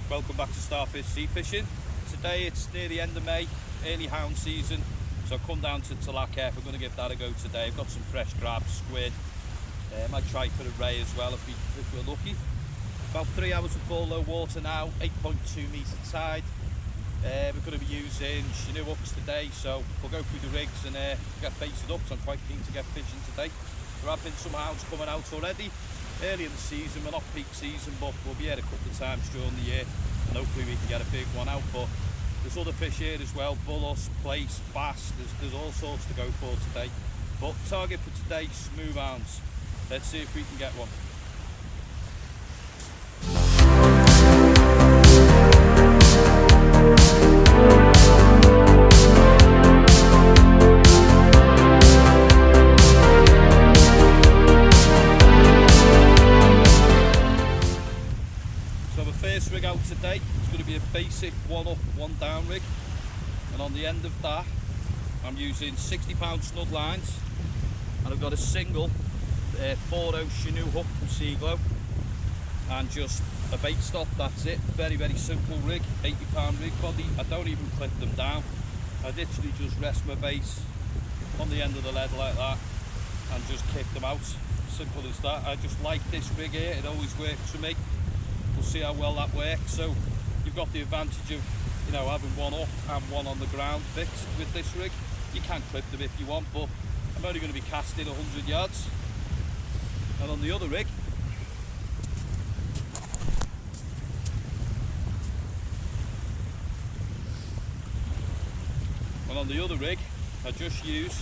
Welcome back to Starfish Sea Fishing. Today it's near the end of May, early hound season, so I've come down to Talacre. We're going to give that a go today. I've got some fresh crabs, squid, might try for a ray as well if we're lucky. About 3 hours of full low water now, 8.2 metre tide. We're going to be using Chinook hooks today, so we'll go through the rigs and get baited up, so I'm quite keen to get fishing today. There have been some hounds coming out already. Early in the season, we're not peak season, but we'll be here a couple of times during the year and hopefully we can get a big one out. But there's other fish here as well, bullus, plaice, bass, there's all sorts to go for today. But target for today, smooth hounds. Let's see if we can get one. First rig out today, it's going to be a basic 1 up, 1 down rig, and on the end of that I'm using 60-pound snud lines, and I've got a single 4-0 Chinook hook from Seaglow and just a bait stop. That's it. Very simple rig, 80-pound rig body. I don't even clip them down, I literally just rest my base on the end of the lead like that and just kick them out. Simple as that. I just like this rig here, it always works for me. We'll see how well that works. So you've got the advantage of, you know, having one up and one on the ground fixed with this rig. You can clip them if you want, but I'm only going to be casting 100 yards. And on the other rig, I just use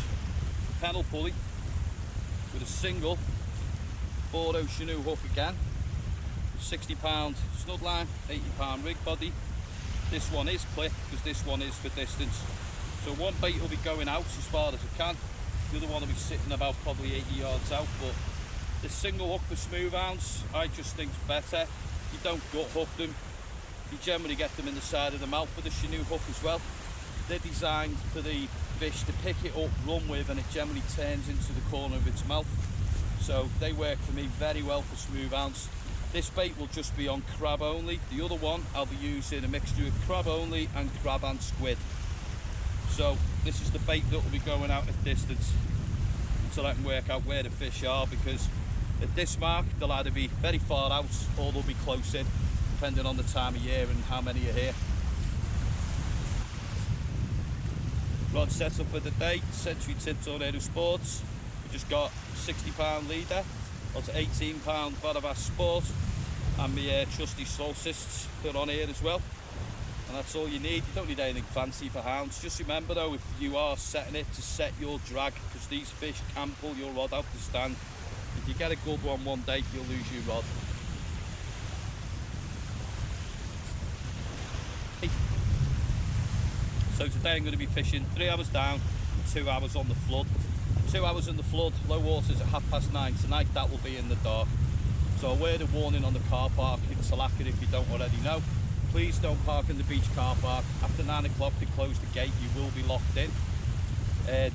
pedal pulley with a single 4-0 Chinook hook again. 60-pound snud line, 80-pound rig body. This one is clipped because this one is for distance. So one bait will be going out as far as it can. The other one will be sitting about probably 80 yards out. But this single hook for smooth hounds, I just think is better. You don't gut hook them. You generally get them in the side of the mouth with the Chinook hook as well. They're designed for the fish to pick it up, run with, and it generally turns into the corner of its mouth. So they work for me very well for smooth hounds. This bait will just be on crab only. The other one I'll be using a mixture of crab only and crab and squid. So this is the bait that will be going out at distance until I can work out where the fish are, because at this mark they'll either be very far out or they'll be close in, depending on the time of year and how many are here. Rod set up for the day, Century Tip Tornado Sports. We just got 60-pound leader. That's 18-pound Varavas Sport, and my trusty solstices put on here as well. And that's all you need. You don't need anything fancy for hounds. Just remember though, if you are setting it, to set your drag, because these fish can pull your rod out the stand. If you get a good one day, you'll lose your rod. So today I'm going to be fishing 3 hours down, 2 hours on the flood. 2 hours in the flood, low water's at 9:30 tonight, that will be in the dark. So a word of warning on the car park in Talacre if you don't already know. Please don't park in the beach car park. After 9 o'clock they close the gate, you will be locked in.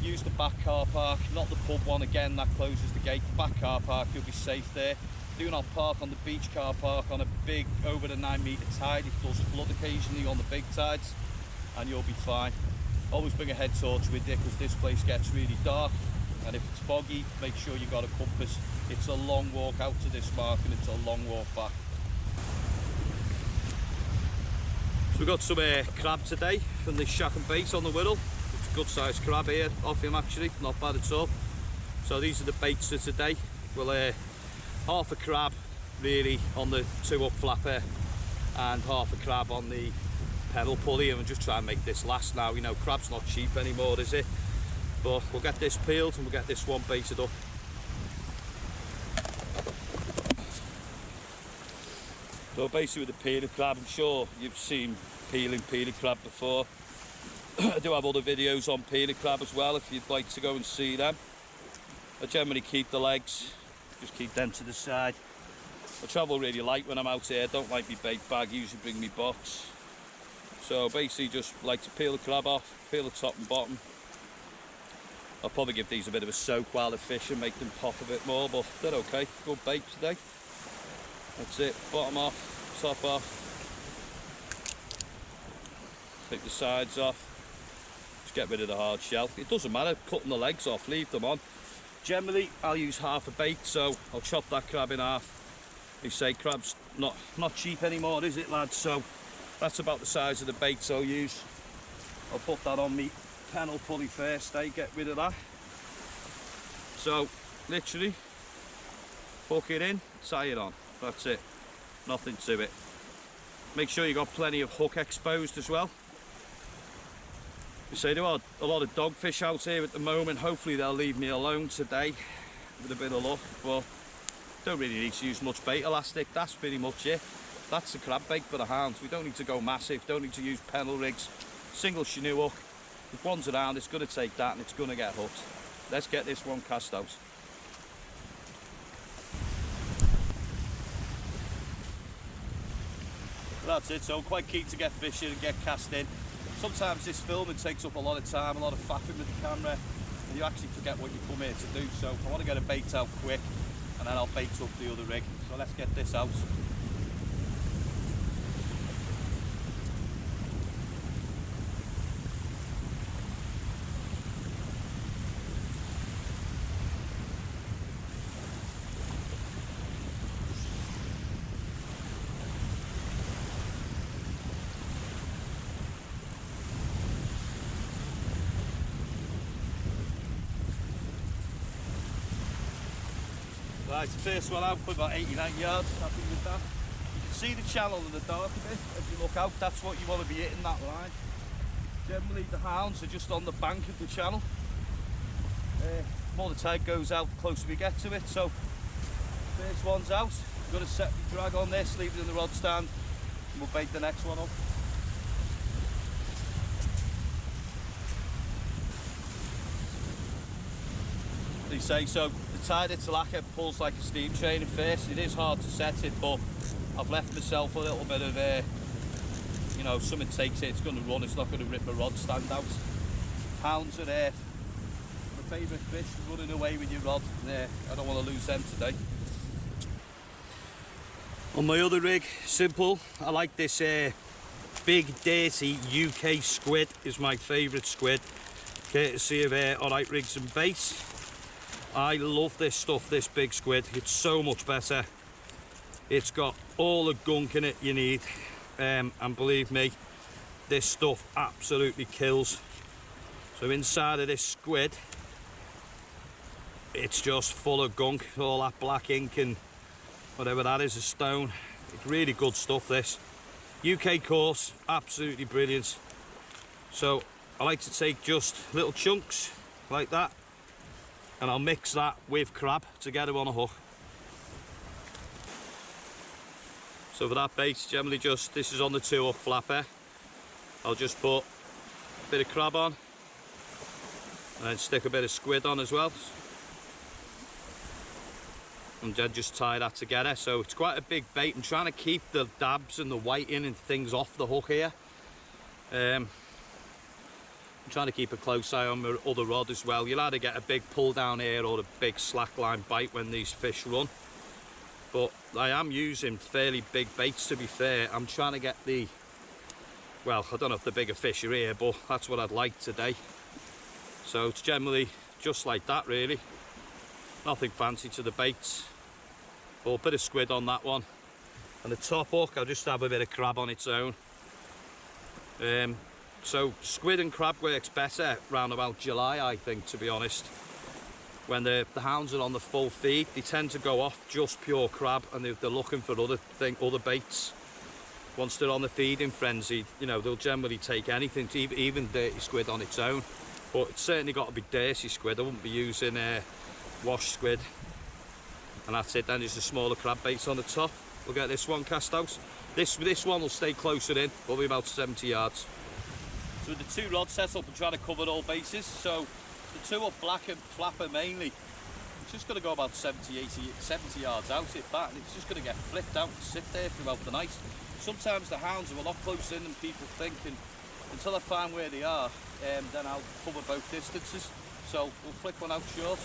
Use the back car park, not the pub one again, that closes the gate. The back car park, you'll be safe there. Do not park on the beach car park on a big, over the 9 metre tide. It does flood occasionally on the big tides and you'll be fine. Always bring a head torch with you because this place gets really dark. And if it's foggy, make sure you got a compass. It's a long walk out to this mark and it's a long walk back. So we've got some crab today from this shack and bait on the Wirral. It's a good sized crab here, off him actually, not bad at all. So these are the baits for today. Well, half a crab really on the 2-up flapper and half a crab on the pedal pulley, and we'll just try and make this last now. You know, crab's not cheap anymore, is it? But we'll get this peeled and we'll get this one baited up. So basically with the peeling crab, I'm sure you've seen peeling crab before. I do have other videos on peeling crab as well if you'd like to go and see them. I generally keep the legs, just keep them to the side. I travel really light when I'm out here, don't like my bait bag, usually bring me box. So basically just like to peel the crab off, peel the top and bottom. I'll probably give these a bit of a soak while they're fishing, make them pop a bit more, but they're okay. Good bait today. That's it, bottom off, top off. take the sides off. Just get rid of the hard shell. It doesn't matter cutting the legs off, leave them on. Generally I'll use half a bait, so I'll chop that crab in half. They say crab's not cheap anymore, is it, lads? So that's about the size of the baits I'll use. I'll put that on me kennel pulley first, get rid of that. So literally hook it in, tie it on, that's it, nothing to it. Make sure you got plenty of hook exposed as well. You say there are a lot of dogfish out here at the moment. Hopefully they'll leave me alone today with a bit of luck, but don't really need to use much bait elastic. That's pretty much it. That's the crab bait for the hounds. We don't need to go massive, don't need to use pennel rigs. Single canoe hook. If one's around, it's going to take that and it's going to get hooked. Let's get this one cast out. That's it, so I'm quite keen to get fishing and get cast in. Sometimes this filming takes up a lot of time, a lot of faffing with the camera, and you actually forget what you come here to do. So I want to get a bait out quick, and then I'll bait up the other rig. So let's get this out. Right, the first one out, put about 89 yards, happy with that. You can see the channel in the dark a bit as you look out, that's what you want to be hitting, that line. Generally the hounds are just on the bank of the channel. The more the tide goes out, the closer we get to it. So, first one's out, got to set the drag on this, leave it in the rod stand, and we'll bait the next one up. They say so. The tide at Talacre pulls like a steam train at first. It is hard to set it, but I've left myself a little bit of you know, something takes it, it's going to run, it's not going to rip a rod stand out. Hounds are there. My favourite fish, running away with your rod. I don't want to lose them today. On my other rig, simple. I like this big dirty UK squid, is my favourite squid. Courtesy of Alright Rigs and Baits. I love this stuff, this big squid. It's so much better. It's got all the gunk in it you need, and believe me, this stuff absolutely kills. So inside of this squid, it's just full of gunk, all that black ink and whatever that is, a stone. It's really good stuff, this. UK course, absolutely brilliant. So I like to take just little chunks like that, and I'll mix that with crab to get them on a hook. So for that bait, generally just, this is on the 2-hook flapper. I'll just put a bit of crab on, and then stick a bit of squid on as well. And then just tie that together. So it's quite a big bait. I'm trying to keep the dabs and the whiting and things off the hook here. I'm trying to keep a close eye on my other rod as well. You'll either get a big pull down here or a big slackline bite when these fish run. But I am using fairly big baits, to be fair. I'm trying to get the, well, I don't know if the bigger fish are here, but that's what I'd like today. So it's generally just like that, really. Nothing fancy to the baits. But a bit of squid on that one. And the top hook, I'll just have a bit of crab on its own. So squid and crab works better around about July, I think, to be honest. When the hounds are on the full feed, they tend to go off just pure crab, and they're looking for other baits. Once they're on the feeding frenzy, you know, they'll generally take anything, even dirty squid on its own. But it's certainly got to be dirty squid. I wouldn't be using washed squid. And that's it, then there's the smaller crab baits on the top. We'll get this one cast out. This one will stay closer in, probably about 70 yards. So with the 2 rod setup, I'm trying to cover all bases. So the 2-hook flapper mainly, it's just going to go about 70 yards out, if that, and it's just going to get flipped out and sit there throughout the night. Sometimes the hounds are a lot closer in than people think, and until I find where they are, then I'll cover both distances. So we'll flick one out short.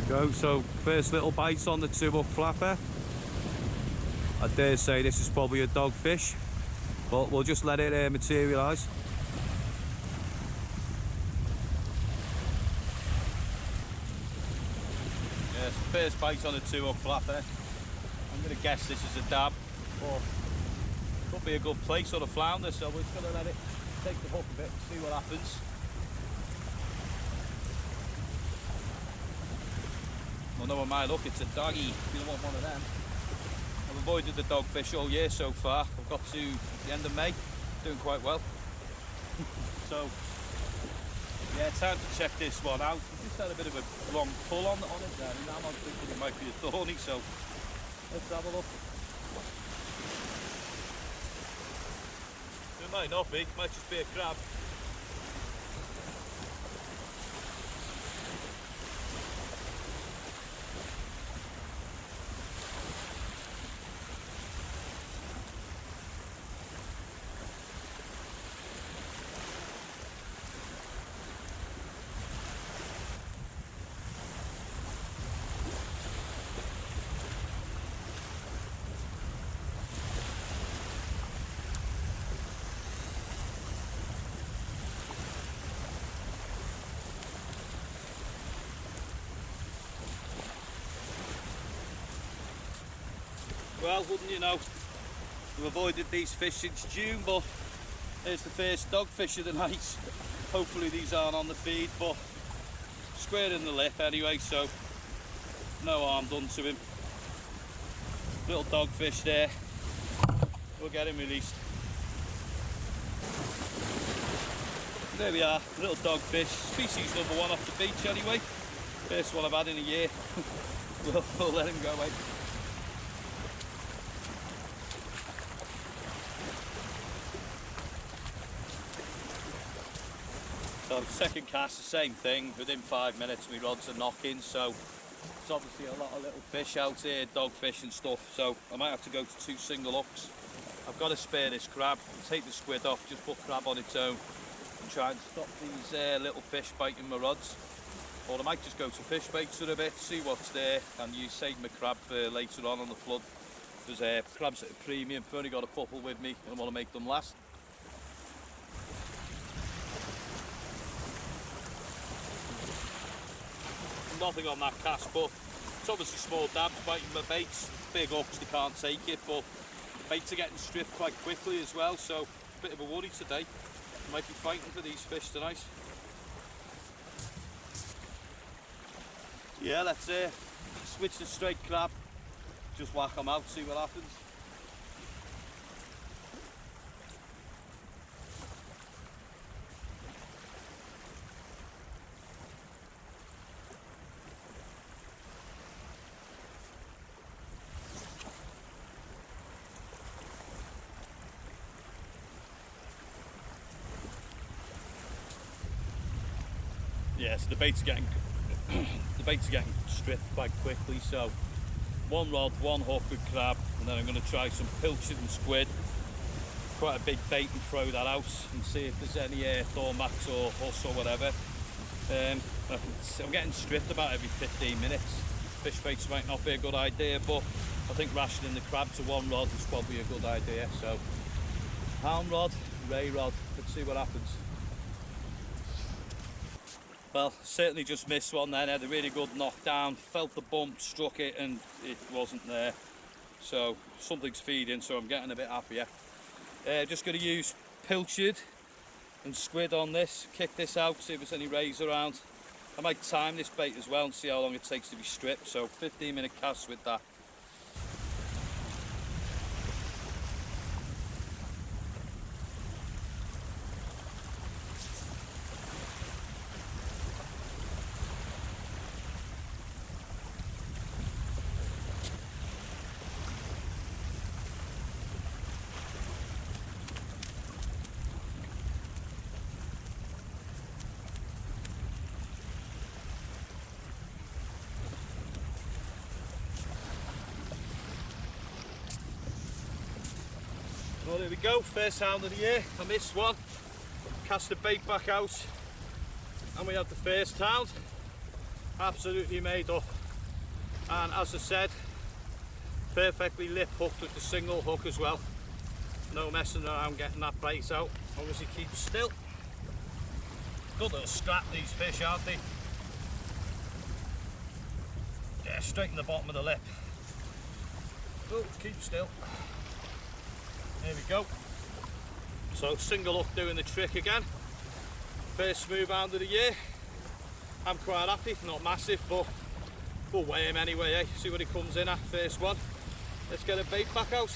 Go, so first little bites on the 2-hook flapper. I dare say this is probably a dogfish, but we'll just let it materialise. Yes, first bite on the 2-hook flapper. I'm going to guess this is a dab, or could be a good place on a flounder, so we're just going to let it take the hook a bit and see what happens. Well, no, on my look, it's a doggy. You don't want one of them. I've avoided the dogfish all year so far. I've got to the end of May, doing quite well. So, yeah, time to check this one out. We just had a bit of a long pull on it there, and now I'm thinking it might be a thorny, so let's have a look. It might not be, it might just be a crab. Well, wouldn't you know, we've avoided these fish since June, but there's the first dogfish of the night. Hopefully these aren't on the feed, but square in the lip anyway, so no harm done to him. Little dogfish there, we'll get him released. There we are, little dogfish, species number 1 off the beach anyway. First one I've had in a year. we'll let him go away. So second cast, the same thing, within 5 minutes my rods are knocking, so there's obviously a lot of little fish out here, dogfish and stuff, so I might have to go to 2 single hooks. I've got to spare this crab, take the squid off, just put crab on its own and try and stop these little fish biting my rods. Or I might just go to fish baits for a bit, see what's there, and use save my crab for later on the flood. There's crabs at a premium, I've only got a couple with me and I want to make them last. Nothing on that cast, but it's obviously small dabs biting my baits. Big hooks, they can't take it, but baits are getting stripped quite quickly as well, so a bit of a worry today. Might be fighting for these fish tonight. Yeah, let's switch to straight crab, just whack them out, see what happens. Yeah, so the baits are getting stripped quite quickly, so 1 rod, 1 hook with crab, and then I'm going to try some pilchard and squid. Quite a big bait, and throw that out and see if there's any thornbacks or huss or whatever. I'm getting stripped about every 15 minutes. Fish baits might not be a good idea, but I think rationing the crab to 1 rod is probably a good idea. So hound rod, ray rod, let's see what happens. Well, certainly just missed one then, had a really good knockdown, felt the bump, struck it and it wasn't there. So something's feeding, so I'm getting a bit happier. Just going to use pilchard and squid on this, kick this out, see if there's any rays around. I might time this bait as well and see how long it takes to be stripped, so 15-minute cast with that. Well, there we go, first hound of the year. I missed one, cast the bait back out, and we had the first hound. Absolutely made up. And as I said, perfectly lip hooked with the single hook as well. No messing around getting that bait out. Obviously keep still. Good little scrap, these fish, aren't they? Yeah, straight in the bottom of the lip. Oh, keep still. There we go. So single hook doing the trick again. First smooth hound of the year. I'm quite happy, not massive, but we'll weigh him anyway, eh? See what he comes in at, first one. Let's get a bait back out.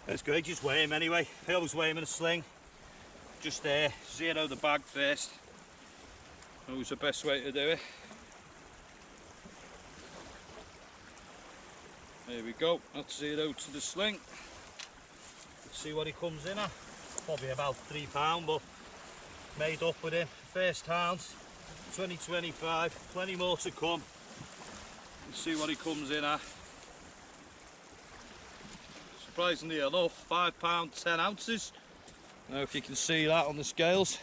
That's good, just weigh him anyway. I always weigh him in a sling. Just zero the bag first. Always the best way to do it. There we go, that's zero to the sling. Let's see what he comes in at. Probably about £3, but made up with him. First hounds, 2025, plenty more to come. Let's see what he comes in at. Surprisingly enough, £5, 10 ounces. I don't know if you can see that on the scales.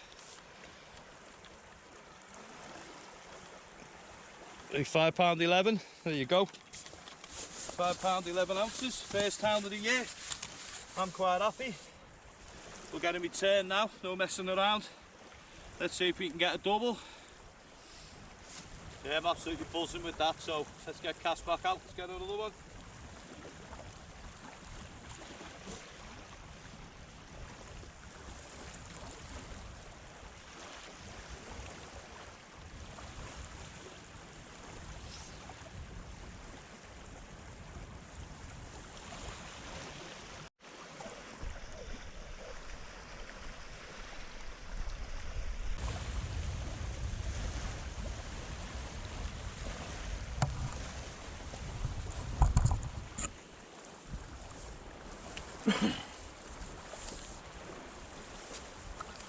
£5.11, there you go. £5, 11 ounces, first hound of the year. I'm quite happy. We'll get him returned now, no messing around. Let's see if we can get a double. Yeah, I'm absolutely buzzing with that, so let's get cast back out, let's get another one.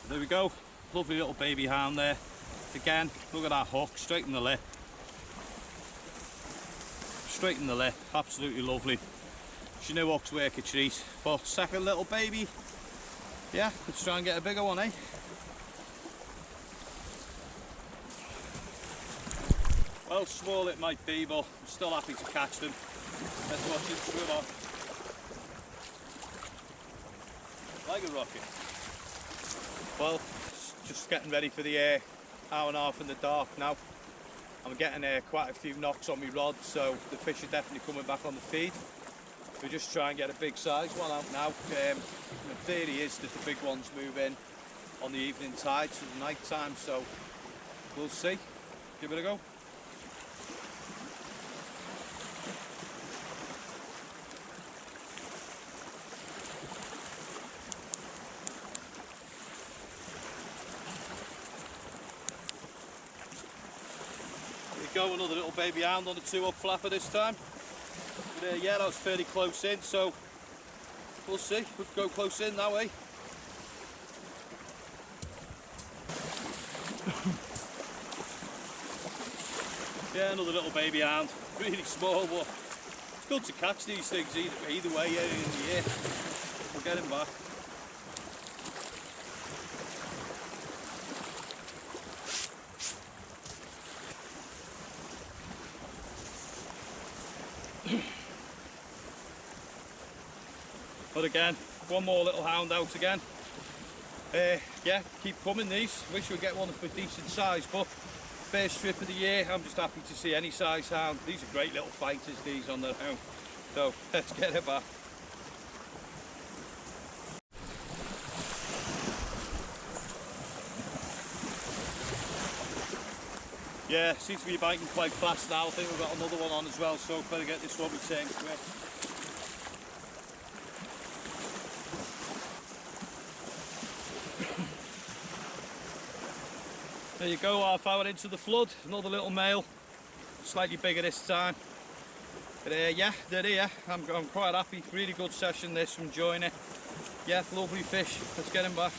There we go, lovely little baby hound there. Again, look at that hook, straight in the lip. Straight in the lip, absolutely lovely. She knew hooks work a treat. But second little baby, yeah, let's try and get a bigger one, eh? Well, small it might be, but I'm still happy to catch them. Let's watch it swim on. Like a rocket. Well, just getting ready for the hour and a half in the dark now. I'm getting quite a few knocks on my rod, so the fish are definitely coming back on the feed. We just try and get a big size one out now. The theory is that the big ones move in on the evening tide, so the night time, so we'll see. Give it a go. Go, another little baby hound on the 2-up flapper this time. But yeah, that was fairly close in, so we'll see. We'll go close in now, eh? Yeah, another little baby hound. Really small, but it's good to catch these things either way in the year. We'll get him back. But again, one more little hound out again. Yeah, keep coming these. Wish we'd get one of a decent size, but first trip of the year, I'm just happy to see any size hound. These are great little fighters, these on their own. So let's get it back. Yeah, seems to be biting quite fast now. I think we've got another one on as well, so better get this one returned quick. There you go, half hour into the flood, another little male, slightly bigger this time. But yeah, they're here. I'm quite happy, really good session this, I'm enjoying it. Yeah, lovely fish, let's get him back.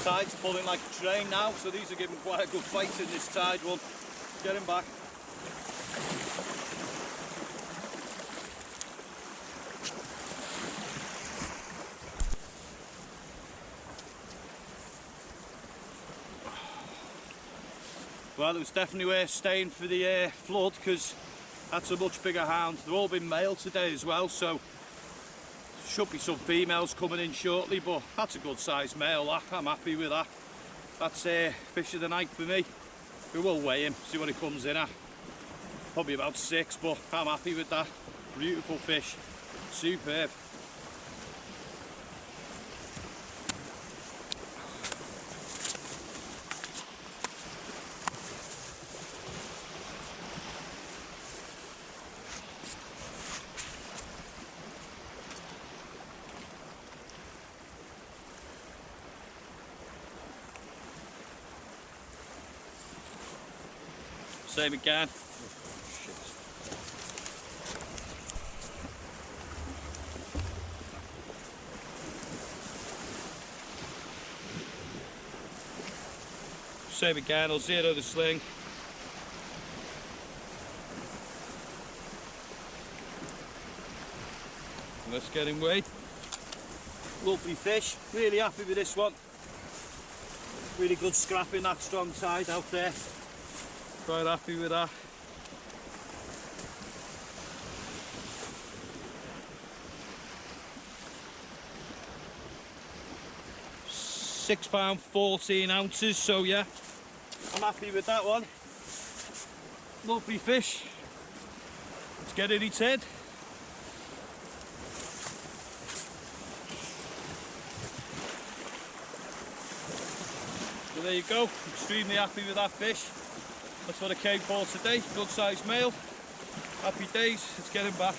tide's pulling like a train now, so these are giving quite a good fight in this tide one. Let's get him back. Well, it was definitely worth staying for the flood, because that's a much bigger hound. They've all been male today as well, so should be some females coming in shortly, but that's a good sized male, that. I'm happy with that. That's fish of the night for me. We will weigh him, see what he comes in at. Probably about 6, but I'm happy with that. Beautiful fish, superb. Same again. Same again, I'll zero the sling. Let's get him weighed. Lovely fish, really happy with this one. Really good scrapping, that strong side out there. Quite happy with that. £6, 14 ounces, so yeah, I'm happy with that one. Lovely fish. Let's get in its head. So there you go, extremely happy with that fish. That's what I came for today, good sized male. Happy days, let's get him back.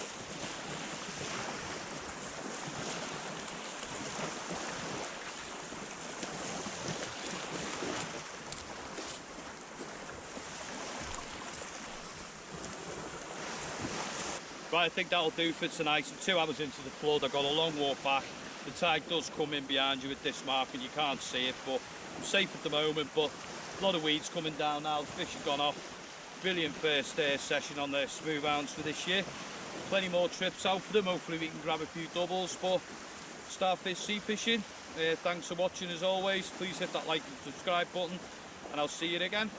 Right, I think that'll do for tonight. I'm 2 hours into the flood, I've got a long walk back. The tide does come in behind you at this mark and you can't see it, but I'm safe at the moment. But a lot of weeds coming down now, the fish have gone off. Brilliant first session on the smooth hounds for this year. Plenty more trips out for them, hopefully we can grab a few doubles. But Starfish sea fishing, thanks for watching as always. Please hit that like and subscribe button and I'll see you again.